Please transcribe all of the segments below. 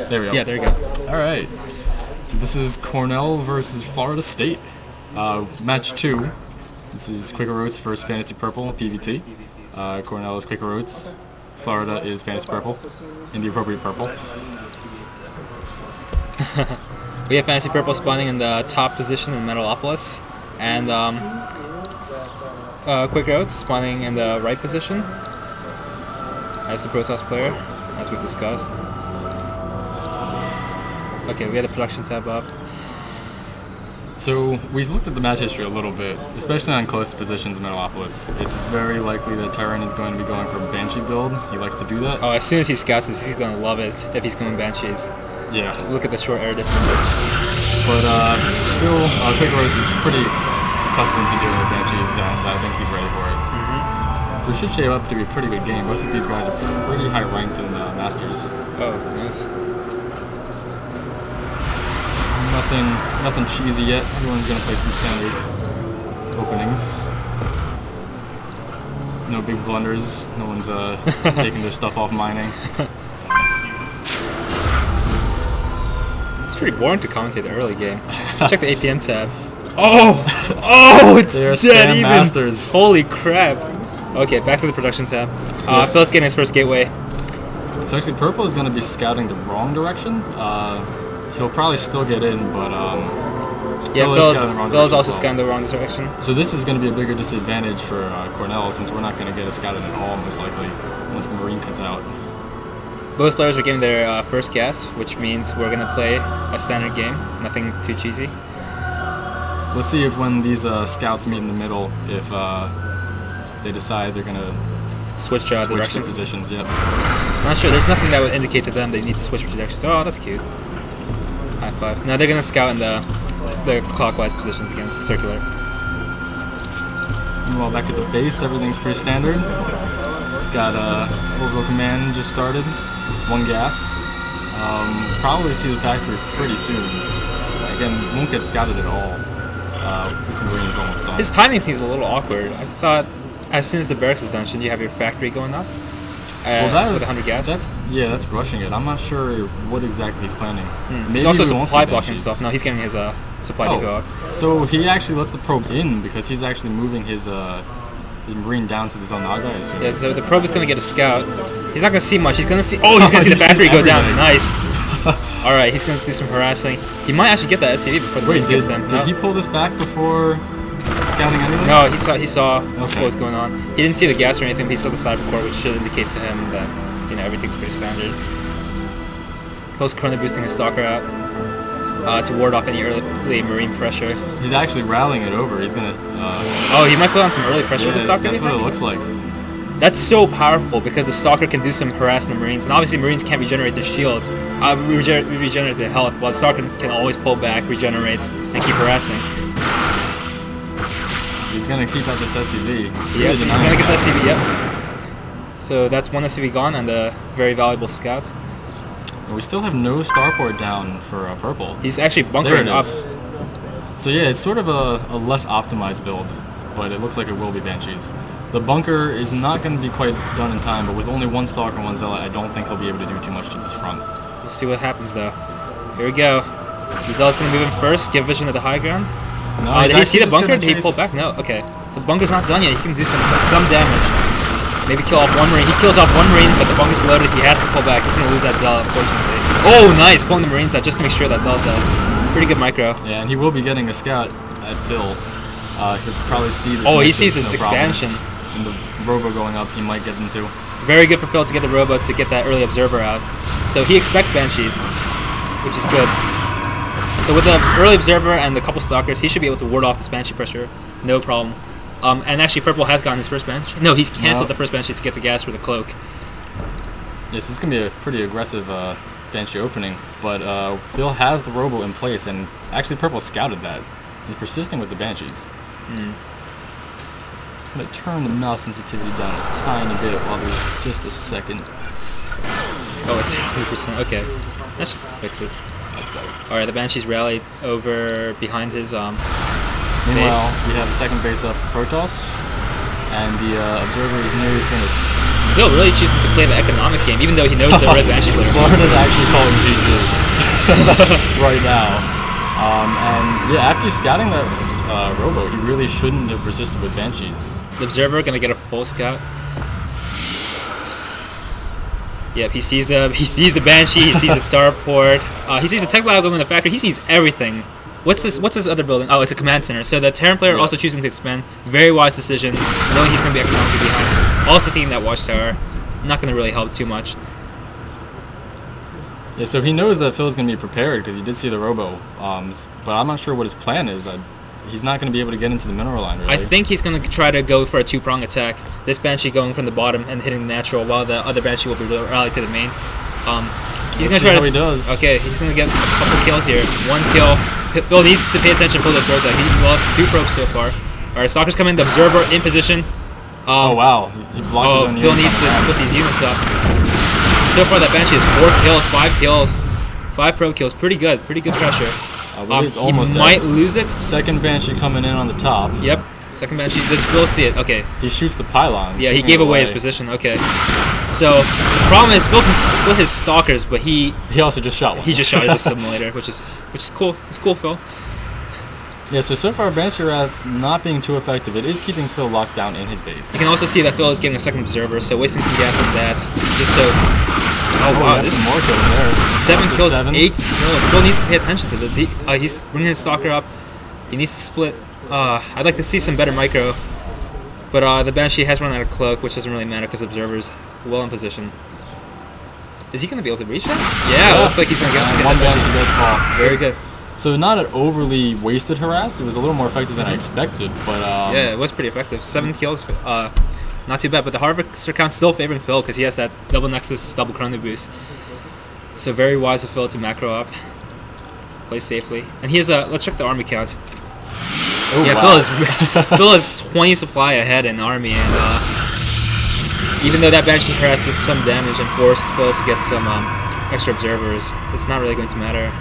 There we go. Yeah, there you go. All right. So this is Cornell versus Florida State. Match 2. This is Quaker Oats versus Fantasy Purple, PVT. Cornell is Quaker Oats. Florida is Fantasy Purple, in the appropriate purple. We have Fantasy Purple spawning in the top position in Metalopolis, and Quaker Oats spawning in the right position as the Protoss player, as we've discussed. Okay, we had the production tab up. So we looked at the match history a little bit, especially on close positions in Metalopolis. It's very likely that Terran is going to be going for a Banshee build. He likes to do that. Oh, as soon as he scouts this, he's going to love it if he's going Banshees. Yeah. Look at the short air distance. But still, Quaker Oats is pretty accustomed to dealing with Banshees, and I think he's ready for it. So it should shape up to be a pretty good game. Most of these guys are pretty high ranked in the Masters. Oh, nice. Nothing cheesy yet. Everyone's gonna play some standard openings. No big blunders. No one's taking their stuff off mining. It's pretty boring to commentate the early game. Check the APM tab. Oh, it's dead even. Masters. Holy crap. Okay, back to the production tab. Yes. Phil's getting his first gateway. So actually, Purple is gonna be scouting the wrong direction. He'll probably still get in, but yeah, Phil's also scouting the wrong direction. So this is going to be a bigger disadvantage for Cornell, since we're not going to get a scouted at all, most likely, once the Marine comes out. Both players are getting their first gas, which means we're going to play a standard game, nothing too cheesy. Let's see if when these scouts meet in the middle, if they decide they're going to switch direction positions. Yep. Not sure. There's nothing that would indicate to them they need to switch directions. Oh, that's cute. High five. Now they're gonna scout in the clockwise positions again, circular. Meanwhile, back at the base, everything's pretty standard. We've got orbital command just started. 1 gas. Probably see the factory pretty soon. Again, won't get scouted at all. This Marine is almost done. His timing seems a little awkward. I thought as soon as the barracks is done, shouldn't you have your factory going up? Well, that with 100 gas. That's rushing it. I'm not sure what exactly he's planning. Maybe he's also supply blocking himself. No, he's getting his supply depot up. So he actually lets the probe in because he's actually moving his Marine down to the Zonaga, I assume. Yeah, so the probe is going to get a scout. He's not going to see much. He's going to see. Oh, he's going to see the battery go down. Nice. All right, he's going to do some harassing. He might actually get that SCV before the Marine gets them. Did he pull this back before scouting anything? No, he saw what was going on. He didn't see the gas or anything, but he saw the cyber core, which should indicate to him that everything's pretty standard. Phil's currently boosting his stalker out to ward off any early Marine pressure. He's actually rallying it over. He's gonna. Oh, he might put on some early pressure with the stalker. That's what it looks like. That's so powerful because the stalker can do some harassing the Marines, and obviously Marines can't regenerate their shields, regenerate their health, while the stalker can always pull back, regenerates, and keep harassing. He's gonna keep out this SCV. Yeah, he's gonna get the SCV. Yep. So that's 1 SCV gone and a very valuable scout. And we still have no starport down for Purple. He's actually bunkering up. So yeah, it's sort of a less optimized build, but it looks like it will be Banshees. The bunker is not going to be quite done in time, but with only 1 Stalker and 1 Zealot, I don't think he'll be able to do too much to this front. We'll see what happens though. Here we go. The Zealot's going to move in first, give vision of the high ground. No, did he see the bunker? Did he pull back? No, okay. The bunker's not done yet. He can do some damage. Maybe kill off 1 Marine. He kills off 1 Marine, but the bunker's loaded. He has to pull back. He's going to lose that Zealot, unfortunately. Oh, nice! Pulling the Marines out just to make sure that Zealot does. Pretty good micro. Yeah, and he will be getting a scout at Phil. He'll probably see this. Oh, he sees this expansion. And the robo going up, he might get into. Very good for Phil to get the robo to get that early observer out. So he expects Banshees, which is good. So with the early observer and the couple stalkers, he should be able to ward off this Banshee pressure. No problem. And actually, Purple has gotten his first Banshee. No, he's canceled the first Banshee to get the gas for the cloak. Yes, this is going to be a pretty aggressive Banshee opening, but Phil has the robo in place, and actually Purple scouted that. He's persisting with the Banshees. I'm going to turn the mouse sensitivity down a tiny bit while there's just a second. Oh, it's 100%. Okay. That should fix it. That's better. Alright, the Banshees rallied over behind his Meanwhile, we have a second base up for Protoss, and the observer is nearly finished. Phil really choosing to play the economic game, even though he knows the red Banshee player. Florida's actually calling GG right now. And yeah, after scouting that Robo, he really shouldn't have persisted with Banshees. The Observer gonna get a full scout. Yep, he sees the Banshee, he sees the Starport, he sees the Tech Lab in the factory, he sees everything. What's this other building? Oh, it's a command center. So the Terran player also choosing to expand. Very wise decision, knowing he's gonna be economically behind. Also taking that watchtower, not gonna really help too much. Yeah, so he knows that Phil's going to be prepared because he did see the Robo, but I'm not sure what his plan is. He's not going to be able to get into the mineral line, really. I think he's going to try to go for a two-prong attack. This Banshee going from the bottom and hitting the natural, while the other Banshee will be rallied to the main. He's going to try how he does. Okay, he's going to get a couple kills here. One kill. Phil needs to pay attention for those throws. He's lost 2 probes so far. All right, Stalker's coming. The Observer in position. Oh wow, he blocked his own Phil units needs to on the split these units up. So far, that Banshee has 4 kills, 5 kills, 5 probe kills. Pretty good pressure. He's almost he might lose it. Second Banshee coming in on the top. Yep, second Banshee. Does Phil see it? Okay. He shoots the pylon. Yeah, he gave away his position. Okay. So the problem is Phil can split his Stalkers, but he also just shot one. He just shot his simulator, which is cool. It's cool, Phil. Yeah, so far Banshee Wrath's not being too effective. It is keeping Phil locked down in his base. You can also see that Phil is getting a second Observer, so wasting some gas on that. Just so... Oh wow, this is more kills there. 7 kills, 8 kills. Phil needs to pay attention to this. He's bringing his Stalker up. He needs to split. I'd like to see some better micro. But the Banshee has run out of cloak, which doesn't really matter because the Observer's well in position. Is he going to be able to reach that? Yeah, looks like he's going to get one Banshee does fall. Very good. So not an overly wasted harass. It was a little more effective than I expected, but yeah, it was pretty effective. 7 kills, not too bad. But the Harvester count's still favoring Phil because he has that double Nexus, double Chrono boost. So very wise of Phil to macro up, play safely, and he has a. Let's check the army count. Oh, yeah, wow. Phil is 20 supply ahead in army, and even though that Banshee harassed did some damage and forced Phil to get some extra observers, it's not really going to matter.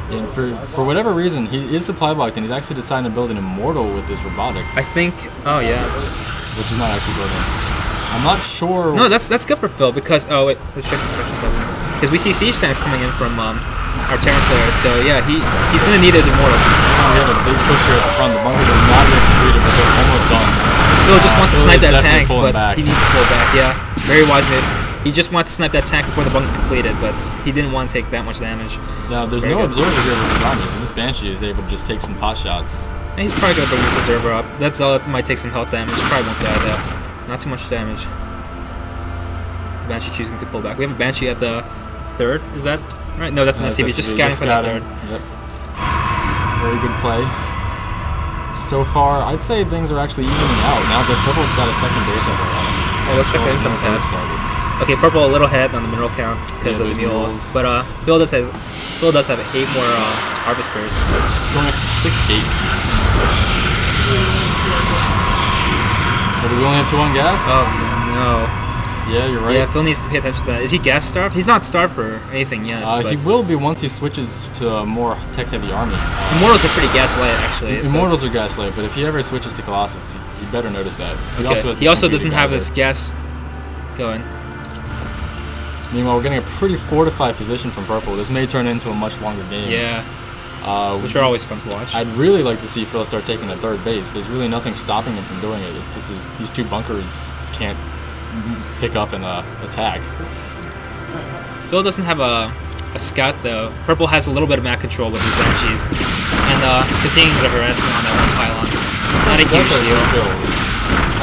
And for whatever reason, he is supply blocked, and he's actually decided to build an Immortal with this robotics. I think. Oh yeah. Which is not actually building. I'm not sure. No, that's good for Phil because wait, let's check the question because we see siege tanks coming in from our Terran player. So yeah, he's gonna need his Immortal. We have a big push here at the front. The bunker is not yet completed, but they're almost done. Phil just wants to snipe that tank, but back. he needs to pull back. Yeah, very wise move. He just wanted to snipe that tank before the bunker completed, but he didn't want to take that much damage. Now, there's no observer here with his army, so this Banshee is able to just take some pot shots. And he's probably going to bring this observer up. That's all. It might take some health damage. Probably won't die though. Not too much damage. The Banshee choosing to pull back. We have a Banshee at the 3rd. Is that right? No, that's an SCV. Just scouting for that 3rd. Yep. Very good play. So far, I'd say things are actually evening out. Now that Purple's got a second base over on him. Oh, let's check the income tab. Okay, Purple a little ahead on the mineral count because of the mules. But Phil does have 8 more harvesters. Going up to 6 gates. Oh, do we only have 2 on gas? Oh no. Yeah, you're right. Yeah, Phil needs to pay attention to that. Is he gas starved? He's not starved for anything yet. He will be once he switches to a more tech-heavy army. Immortals are pretty gas light, actually. Immortals are gas light, but if he ever switches to Colossus, he better notice that. He also doesn't have this gas going. Meanwhile, we're getting a pretty fortified position from Purple. This may turn into a much longer game. Yeah. Which are always fun to watch. I'd really like to see Phil start taking a 3rd base. There's really nothing stopping him from doing it. These 2 bunkers can't pick up and attack. Phil doesn't have a scout though. Purple has a little bit of map control with his Banshees. And continuing the harassment on that one pylon. Not a huge deal.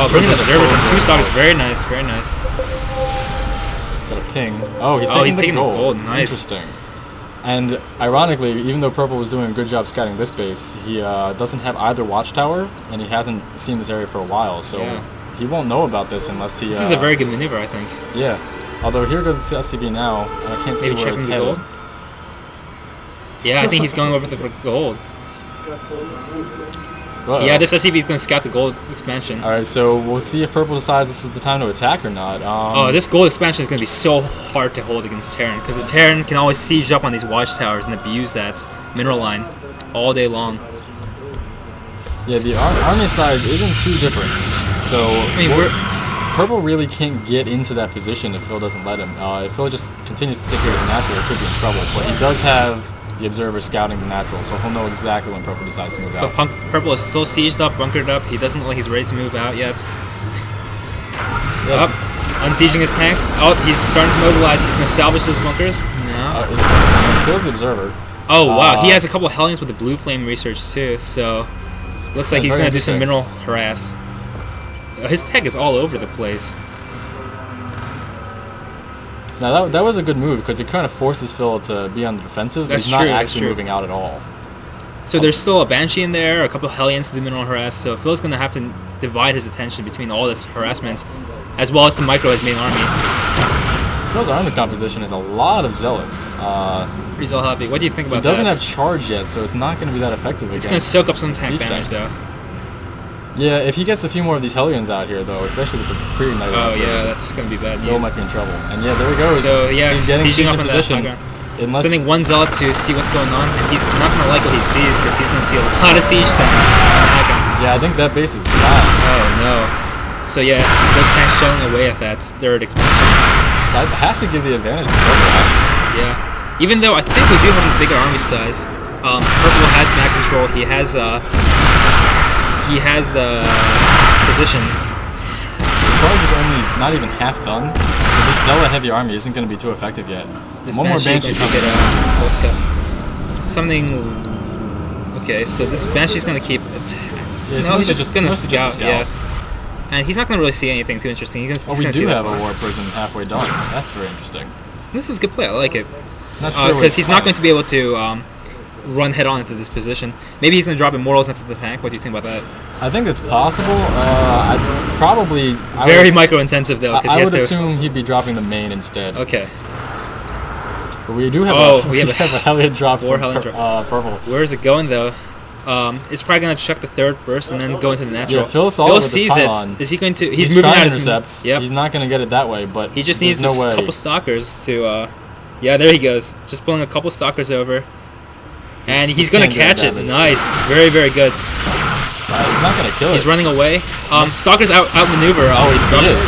Oh, bringing the observers and 2 stocks. Very nice, very nice. Got a ping. Oh, he's taking the gold. Nice. Interesting. And ironically, even though Purple was doing a good job scouting this base, he doesn't have either watchtower, and he hasn't seen this area for a while, so he won't know about this unless he... This is a very good maneuver, I think. Yeah. Although here goes the SCV now, and I can't see where it's headed. Gold? Yeah, I think he's going over the gold. Yeah, this SCV is going to scout the gold expansion. Alright, so we'll see if Purple decides this is the time to attack or not. This gold expansion is going to be so hard to hold against Terran, because the Terran can always siege up on these watchtowers and abuse that mineral line all day long. Yeah, the army side isn't too different. So, I mean, Purple really can't get into that position if Phil doesn't let him. If Phil just continues to sit here with the natural, he could be in trouble. But he does have the observer scouting the natural, so he'll know exactly when Purple decides to move out. But Purple is still sieged up, bunkered up. He doesn't look like he's ready to move out yet. Yep. Up, unsieging his tanks. Oh, he's starting to mobilize. He's going to salvage those bunkers. No. Phil's the observer. Oh, wow. He has a couple of Hellions with the blue flame research, too. So, looks like he's going to do some mineral harass. His tech is all over the place. Now, that was a good move, because it kind of forces Phil to be on the defensive. That's He's not true, actually moving out at all. So there's still a Banshee in there, a couple of Hellions to do mineral harass, so Phil's going to have to divide his attention between all this harassment, as well as to micro his main army. Phil's army composition is a lot of Zealots. He's all happy. What do you think about that? He doesn't have charge yet, so it's not going to be that effective against It's going to soak up some tank siege damage, tanks. though. Yeah, if he gets a few more of these Hellions out here, though, especially with the pre-ignited Oh, yeah, that's going to be bad news. Phil might be in trouble. And yeah, there he goes. So, yeah, he's getting sieging up in on position. that Unless sending one Zealot to see what's going on, and he's not going to like what he sees, because he's going to see a lot of siege tanks. Yeah, I think that base is gone. Oh, no. So, yeah, those tanks shelling away at that third expansion. So I have to give the advantage to Purple, actually. Yeah. Even though I think we do have a bigger army size. Purple has map control. He has position. The charge is only not even half done. So this Zealot heavy army isn't going to be too effective yet. This One more Banshee going to get something. Okay, so this Banshee's going to keep. No, he's just going to scout. Yeah. And he's not going to really see anything too interesting. He's we do have a War Prison halfway done. That's very interesting. This is a good play. I like it. Sure because he's not going to be able to run head on into this position. Maybe he's going to drop Immortals into the tank. What do you think about that? I think it's possible. Very micro intensive though. I would assume he'd be dropping the main instead. Okay. But we do have we have a Hellion drop for Purple. Where is it going though? It's probably going to check the third burst and then go into the natural. Yeah, Phil saw it sees it. Is he going to? He's moving out intercept. Yep. He's not going to get it that way, but he just needs a couple stalkers to. Yeah, there he goes. Just pulling a couple stalkers over, and he's going to catch it. Nice, very very good. He's not going to kill it. He's running away. Stalkers outmaneuver.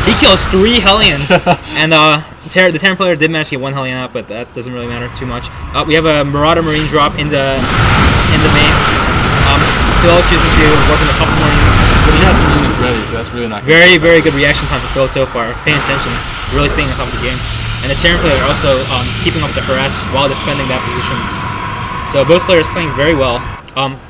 He kills 3 Hellions, and the Terran player did manage to get 1 Hellion out, but that doesn't really matter too much. We have a Marauder Marine drop in the main. Phil choosing to work on a couple more units. But he has some units ready, so that's really not good. Very, very good reaction time for Phil so far. Paying attention, really staying on top of the game. And the Terran player also keeping up the harass while defending that position. So both players playing very well.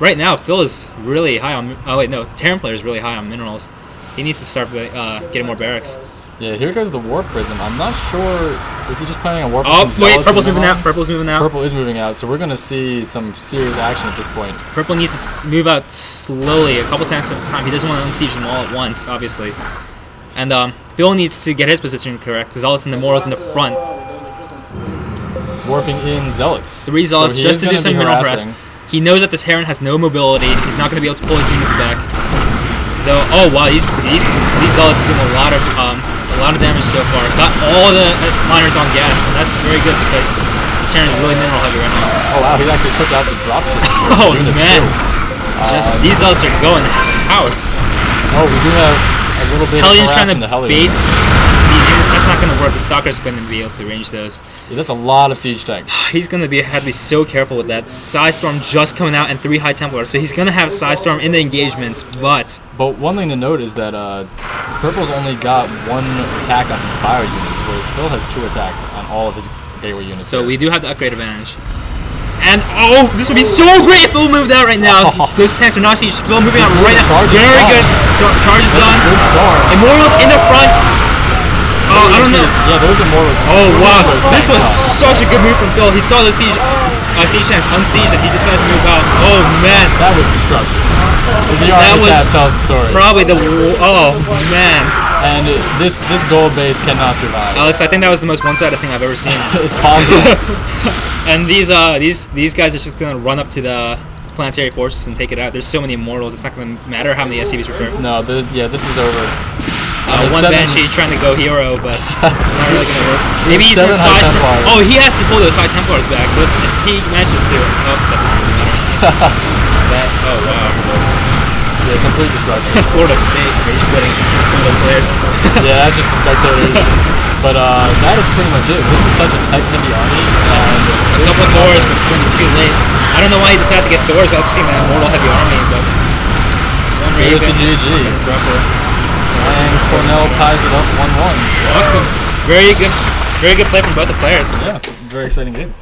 Right now, Phil is really high on... Oh wait, no, Terran player is really high on minerals. He needs to start getting more barracks. Yeah, here goes the War Prism. I'm not sure... Is he just planning on War Prism? Oh, wait, Purple's moving out. Purple's moving out. Purple is moving out, so we're going to see some serious action at this point. Purple needs to move out slowly, a couple times at a time. He doesn't want to unsiege them all at once, obviously. And Phil needs to get his position correct. The Zealots and the Morals in the front. He's warping in Zealots. 3 Zealots just to do some mineral harass. He knows that the Terran has no mobility. He's not going to be able to pull his units back. Though, oh wow, these Zealots doing a lot of damage so far. Got all the miners on gas, and that's very good because the Terran is really mineral heavy right now. Oh wow, he actually took out the drop ship. Oh man, these Zealots are going house. Oh, we do have a little bit Hellions of trying to the bait these units. That's not going to work. The Stalkers are going to be able to range those. Yeah, that's a lot of siege tanks. He's going to have to be so careful with that. Psystorm just coming out and 3 High Templars, so he's going to have Psystorm in the engagements, but one thing to note is that Purple's only got 1 attack on his bio units, whereas Phil has 2 attack on all of his gateway units. So we do have the upgrade advantage. And oh, this would be so great if Phil moved out right now. Those tanks are not siege. Phil moving out right now. Very good. Charge is done. Good start. Immortals in the front. Oh, I don't know. Yeah, those Immortals. Oh wow, this was such a good move from Phil. He saw the siege tanks unsieged and he decided to move out. Oh man, that was destruction. The army tab tells the story. Probably oh man. And this gold base cannot survive. Alex, I think that was the most one-sided thing I've ever seen. It's possible. And these guys are just gonna run up to the planetary fortress and take it out. There's so many Immortals, it's not gonna matter how many SCVs repair. No, this is over. One Banshee trying to go hero, but not really gonna work. Maybe he's in High. Oh, he has to pull those High Templars back. If he manages to. Oh, that doesn't really matter. Oh wow. Yeah, complete destruction. Florida State rage quitting some of those players. Yeah, that's just the spectators. But that is pretty much it. This is such a tight, heavy army. And A couple of Thors, but swinging too late. I don't know why he decided to get Thors without seeing that mortal heavy army, but one there's the Raven. GG. Dropper. And Cornell ties it up 1-1. Awesome. Very good play from both the players. Yeah, very exciting game.